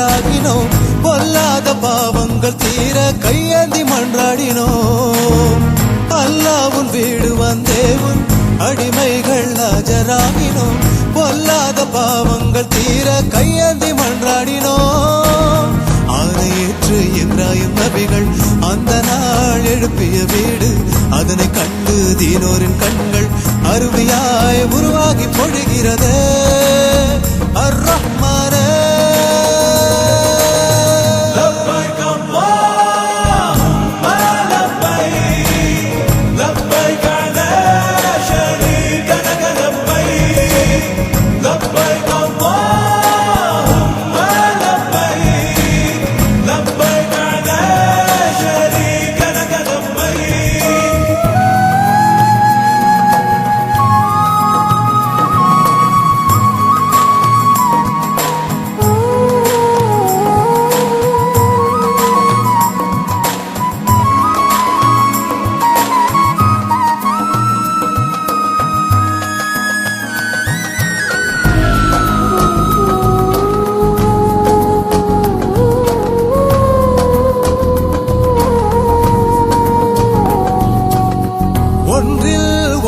ஆஜராகினோம் பொல்லாத பாவங்கள் தீர கையேந்தி மன்றாடினோம் அல்லாஹ்வின் வீடு வந்தேவும் அடிமைகள் ஆஜராகினோம் பொல்லாத பாவங்கள் தீர கையேந்தி மன்றாடினோம் ஆணையேற்று இப்ராஹிம் நபிகள் அந்த நாள் எழுப்பிய வீடு அதனை கண்டு தீனோரின் கண்கள் அருவியாய் உருவாகி பொழிகிறது அர் ரஹ்மானே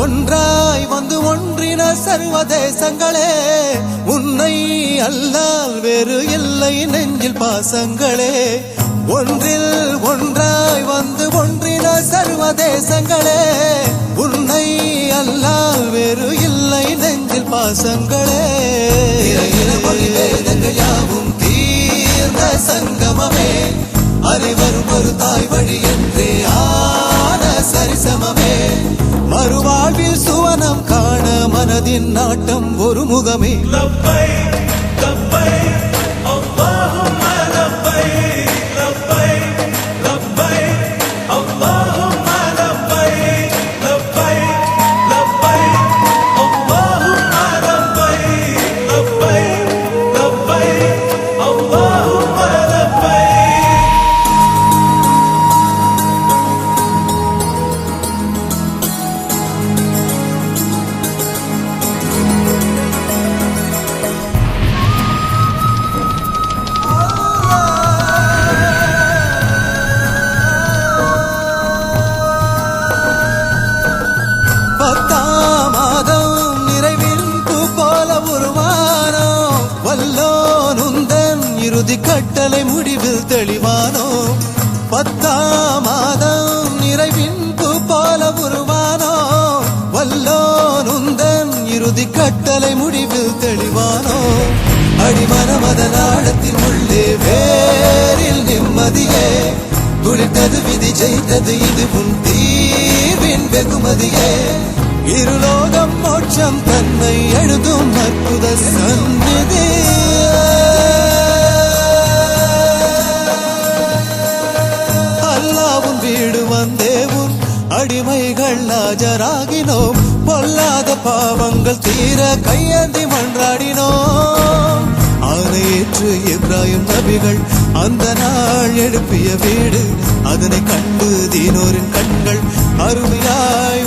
ஒன்றாய் வந்து ஒன்றின சர்வதேசங்களே உன்னை அல்லால் வேறு இல்லை நெஞ்சில் பாசங்களே ஒன்றில் ஒன்றாய் வந்து ஒன்றின சர்வதேசங்களே உன்னை அல்லால் வேறு இல்லை நெஞ்சில் பாசங்களே வேதங்கள் யாவும் தீர்ந்த சங்கமமே அனைவரும் ஒரு தாய் வழி என்றே ஆன சரிசமமே மறுவாழ்வில் சுவனம் காண மனதின் நாட்டம் ஒரு முகமே லப்பை லப்பை அல்லாஹும்ம லப்பை லப்பை லப்பை அல்லாஹும்ம லப்பை லப்பை லப்பை அல்லாஹும்ம லப்பை லப்பை லப்பை அல்லாஹும்ம லப்பை இறுதி கட்டளை முடிவில் தெளிவானோ 10ஆம் மாதம் நிறைவின் பூ போல உருவானோ வல்லோனுந்தன் இறுதி கட்டளை முடிவில் தெளிவானோ அடிமனமதன் ஆழத்தின் உள்ளே வேரில் நிம்மதியே துளித்தது விதி ஜெயித்தது இது உன் தீவின் வெகுமதியே இருலோகம் மோட்சம் தன்னை எழுதும் அற்புத சந்நிதி அல்லாஹ்வின் வீடு வந்தேவும் அடிமைகள் ஆஜராகினோம் பொல்லாத பாவங்கள் தீர கையேந்தி மன்றாடினோம் ஆணையேற்று இப்ராஹிம் நபிகள் அந்த நாள் எழுப்பிய வீடு அதனை கண்டு தீனோரின் கண்கள் அருமையாய்